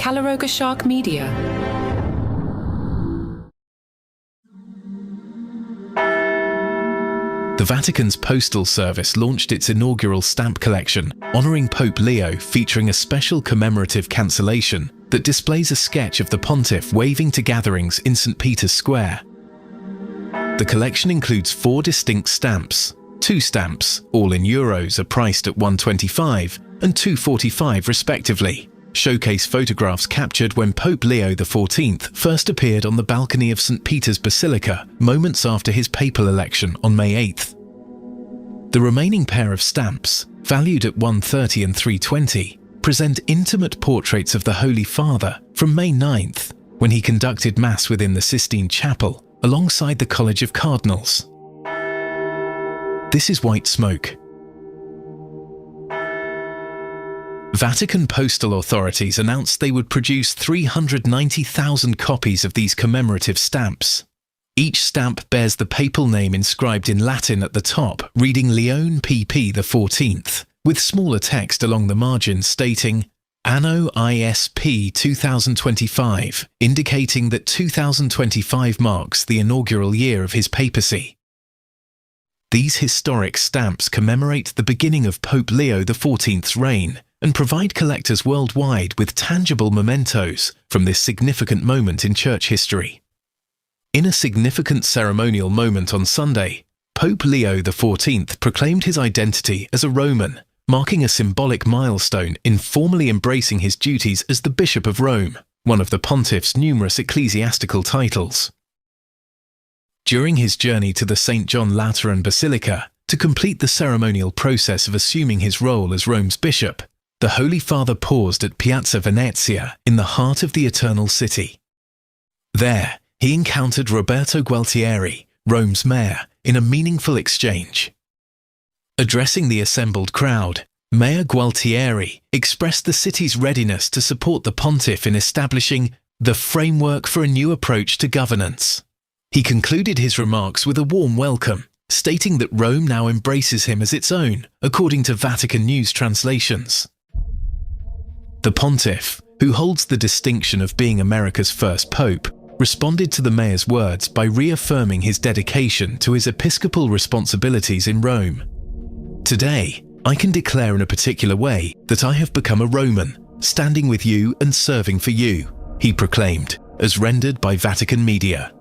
Calaroga Shark Media. The Vatican's postal service launched its inaugural stamp collection, honouring Pope Leo, featuring a special commemorative cancellation that displays a sketch of the pontiff waving to gatherings in St. Peter's Square. The collection includes 4 distinct stamps. 2 stamps, all in euros, are priced at $1.25 and $2.45 respectively. Showcase photographs captured when Pope Leo the Fourteenth first appeared on the balcony of St. Peter's Basilica moments after his papal election on May 8th. The remaining pair of stamps, valued at $1.30 and $3.20, present intimate portraits of the Holy Father from May 9th, when he conducted Mass within the Sistine Chapel alongside the College of Cardinals. This is white smoke. Vatican postal authorities announced they would produce 390,000 copies of these commemorative stamps. Each stamp bears the papal name inscribed in Latin at the top, reading Leone PP the 14th, with smaller text along the margins stating Anno ISP 2025, indicating that 2025 marks the inaugural year of his papacy. These historic stamps commemorate the beginning of Pope Leo the Fourteenth's reign and provide collectors worldwide with tangible mementos from this significant moment in church history. In a significant ceremonial moment on Sunday, Pope Leo the Fourteenth proclaimed his identity as a Roman, marking a symbolic milestone in formally embracing his duties as the Bishop of Rome, one of the pontiff's numerous ecclesiastical titles. During his journey to the St. John Lateran Basilica to complete the ceremonial process of assuming his role as Rome's bishop, the Holy Father paused at Piazza Venezia in the heart of the Eternal City. There, he encountered Roberto Gualtieri, Rome's mayor, in a meaningful exchange. Addressing the assembled crowd, Mayor Gualtieri expressed the city's readiness to support the pontiff in establishing the framework for a new approach to governance. He concluded his remarks with a warm welcome, stating that Rome now embraces him as its own, according to Vatican News translations. The pontiff, who holds the distinction of being America's first pope, responded to the mayor's words by reaffirming his dedication to his episcopal responsibilities in Rome. Today, I can declare in a particular way that I have become a Roman, standing with you and serving for you, he proclaimed, as rendered by Vatican media.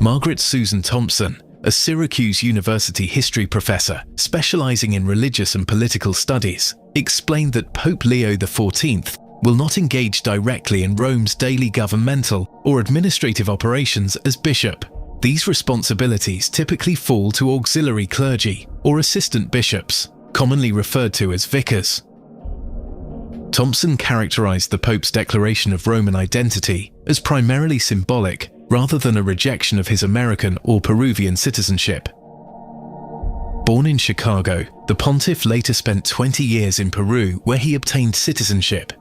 Margaret Susan Thompson, a Syracuse University history professor specializing in religious and political studies, explained that Pope Leo XIV will not engage directly in Rome's daily governmental or administrative operations as bishop. These responsibilities typically fall to auxiliary clergy or assistant bishops, commonly referred to as vicars. Thompson characterized the Pope's declaration of Roman identity as primarily symbolic rather than a rejection of his American or Peruvian citizenship. Born in Chicago, the pontiff later spent 20 years in Peru where he obtained citizenship.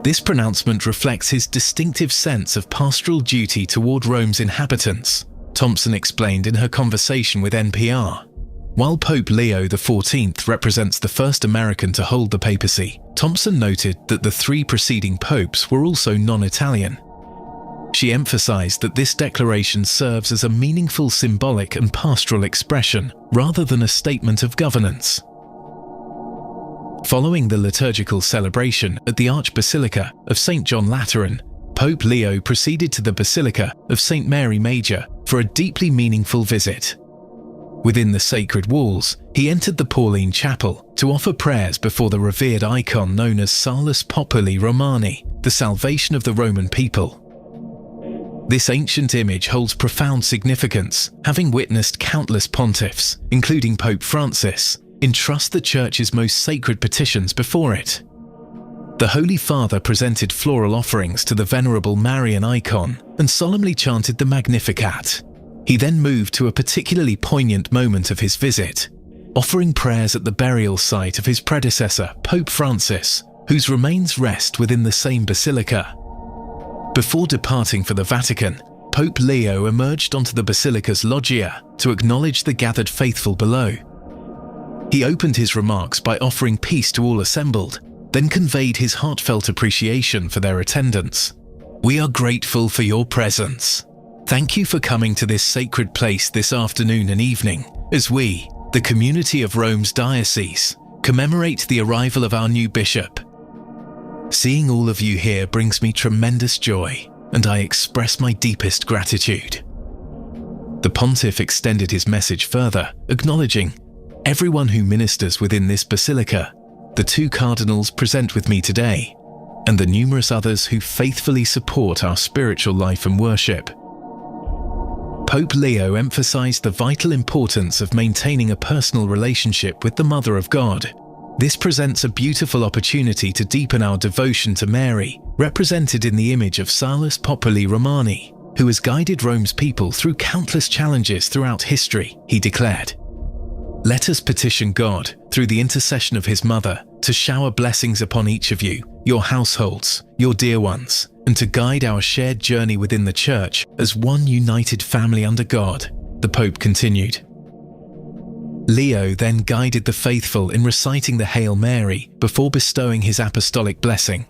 This pronouncement reflects his distinctive sense of pastoral duty toward Rome's inhabitants, Thompson explained in her conversation with NPR. While Pope Leo XIV represents the first American to hold the papacy, Thompson noted that the 3 preceding popes were also non-Italian. She emphasized that this declaration serves as a meaningful symbolic and pastoral expression rather than a statement of governance. Following the liturgical celebration at the Archbasilica of St. John Lateran, Pope Leo proceeded to the Basilica of St. Mary Major for a deeply meaningful visit. Within the sacred walls, he entered the Pauline Chapel to offer prayers before the revered icon known as Salus Populi Romani, the salvation of the Roman people. This ancient image holds profound significance, having witnessed countless pontiffs, including Pope Francis, entrust the Church's most sacred petitions before it. The Holy Father presented floral offerings to the venerable Marian icon and solemnly chanted the Magnificat. He then moved to a particularly poignant moment of his visit, offering prayers at the burial site of his predecessor, Pope Francis, whose remains rest within the same basilica. Before departing for the Vatican, Pope Leo emerged onto the basilica's loggia to acknowledge the gathered faithful below. He opened his remarks by offering peace to all assembled, then conveyed his heartfelt appreciation for their attendance. "We are grateful for your presence. Thank you for coming to this sacred place this afternoon and evening, as we, the community of Rome's diocese, commemorate the arrival of our new bishop. Seeing all of you here brings me tremendous joy, and I express my deepest gratitude." The pontiff extended his message further, acknowledging, "Everyone who ministers within this basilica, the 2 cardinals present with me today, and the numerous others who faithfully support our spiritual life and worship." Pope Leo emphasized the vital importance of maintaining a personal relationship with the Mother of God. This presents a beautiful opportunity to deepen our devotion to Mary, represented in the image of Salus Populi Romani, who has guided Rome's people through countless challenges throughout history, he declared. "Let us petition God, through the intercession of his mother, to shower blessings upon each of you, your households, your dear ones, and to guide our shared journey within the Church as one united family under God," the Pope continued. Leo then guided the faithful in reciting the Hail Mary before bestowing his apostolic blessing.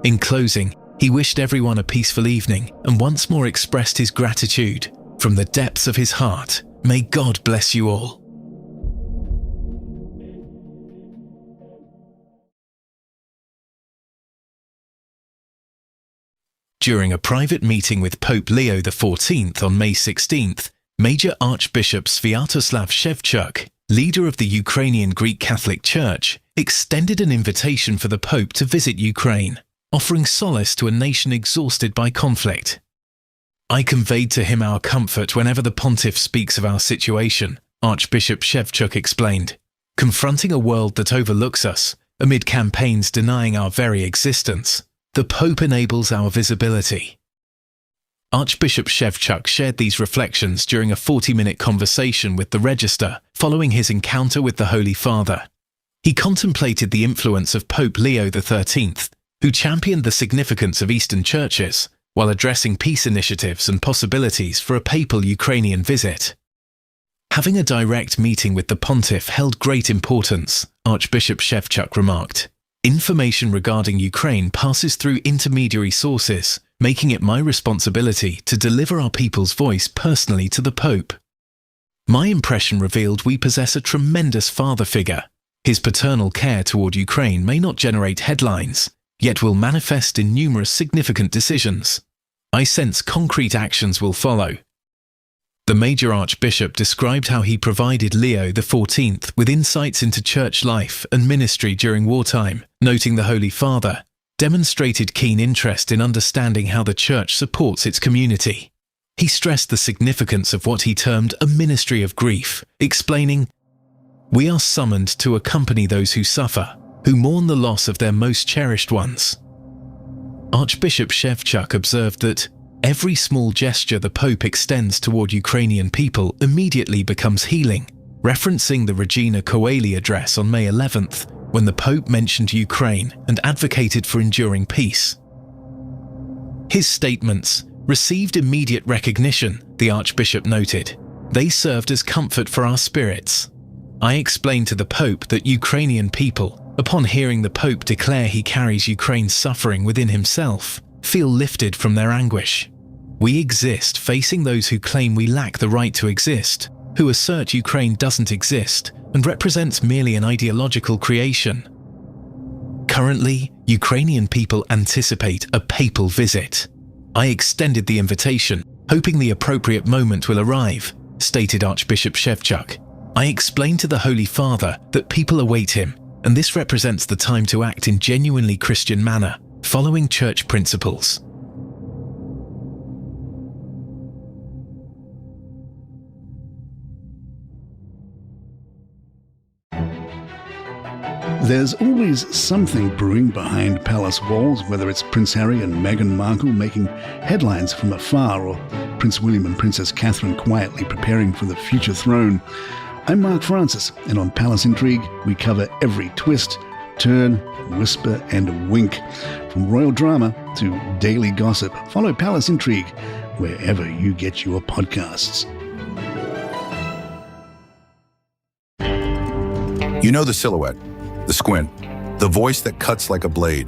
In closing, he wished everyone a peaceful evening and once more expressed his gratitude. From the depths of his heart, may God bless you all. During a private meeting with Pope Leo the Fourteenth on May 16th, Major Archbishop Sviatoslav Shevchuk, leader of the Ukrainian Greek Catholic Church, extended an invitation for the Pope to visit Ukraine, offering solace to a nation exhausted by conflict. "I conveyed to him our comfort whenever the pontiff speaks of our situation," Archbishop Shevchuk explained. "Confronting a world that overlooks us, amid campaigns denying our very existence, the Pope enables our visibility." Archbishop Shevchuk shared these reflections during a 40-minute conversation with the Register following his encounter with the Holy Father. He contemplated the influence of Pope Leo the 13th, who championed the significance of Eastern churches, while addressing peace initiatives and possibilities for a papal Ukrainian visit. "Having a direct meeting with the pontiff held great importance," Archbishop Shevchuk remarked. "Information regarding Ukraine passes through intermediary sources, making it my responsibility to deliver our people's voice personally to the Pope. My impression revealed we possess a tremendous father figure. His paternal care toward Ukraine may not generate headlines, yet will manifest in numerous significant decisions. I sense concrete actions will follow." The Major Archbishop described how he provided Leo the 14th with insights into church life and ministry during wartime, noting the Holy Father demonstrated keen interest in understanding how the Church supports its community. He stressed the significance of what he termed a ministry of grief, explaining, "We are summoned to accompany those who suffer, who mourn the loss of their most cherished ones." Archbishop Shevchuk observed that every small gesture the Pope extends toward Ukrainian people immediately becomes healing, referencing the Regina Coeli address on May 11th, when the Pope mentioned Ukraine and advocated for enduring peace. His statements received immediate recognition, the Archbishop noted. They served as comfort for our spirits. "I explained to the Pope that Ukrainian people, upon hearing the Pope declare he carries Ukraine's suffering within himself, feel lifted from their anguish. We exist facing those who claim we lack the right to exist, who assert Ukraine doesn't exist and represents merely an ideological creation. Currently, Ukrainian people anticipate a papal visit. I extended the invitation, hoping the appropriate moment will arrive," stated Archbishop Shevchuk. "I explained to the Holy Father that people await him, and this represents the time to act in genuinely Christian manner, following church principles." There's always something brewing behind palace walls, whether it's Prince Harry and Meghan Markle making headlines from afar, or Prince William and Princess Catherine quietly preparing for the future throne. I'm Mark Francis, and on Palace Intrigue, we cover every twist, turn, whisper and wink. From royal drama to daily gossip, follow Palace Intrigue wherever you get your podcasts. You know the silhouette, the squint, the voice that cuts like a blade.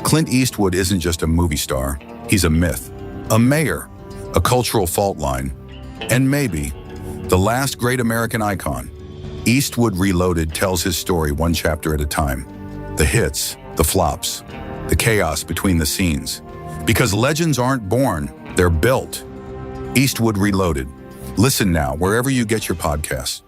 Clint Eastwood isn't just a movie star. He's a myth, a mayor, a cultural fault line, and maybe the last great American icon. Eastwood Reloaded tells his story one chapter at a time. The hits, the flops, the chaos between the scenes. Because legends aren't born, they're built. Eastwood Reloaded. Listen now wherever you get your podcasts.